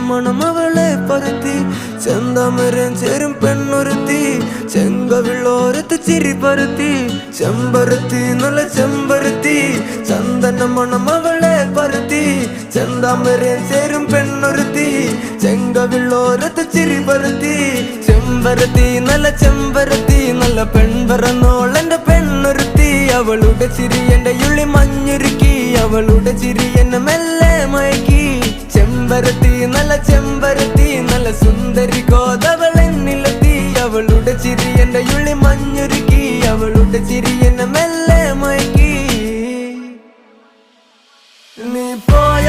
മണം അവളെ പരത്തി ചെന്താമരം ചേരും പെണ്ണൊരുത്തി ചെങ്കവിള്ളോരത്ത് ചിരി പരത്തി ചെമ്പരത്തി നല്ല ചെമ്പരത്തി ചന്ദന മണം അവളെ പരത്തി ചെന്താമരം ചേരും പെണ്ണൊരുത്തി ചെങ്കവിള്ളോരത്ത് ചിരി പരത്തി ചെമ്പരത്തി നല്ല പെൺപറന്നോളെന്റെ പെണ്ണൊരുത്തി അവളുടെ ചിരി എന്റെ ഉള്ളി മഞ്ഞുരുക്കി അവളുടെ ചിരി എന്നെ മെല്ലെ മയക്കി ചെമ്പരത്തി നല്ല സുന്ദരി കോതവളെന്നിലെത്തി അവളുടെ ചിരി എന്റെ ഉള്ളി മഞ്ഞുരുക്കി അവളുടെ ചിരി എന്നെ മെല്ലെ മയക്കി നീ പോയ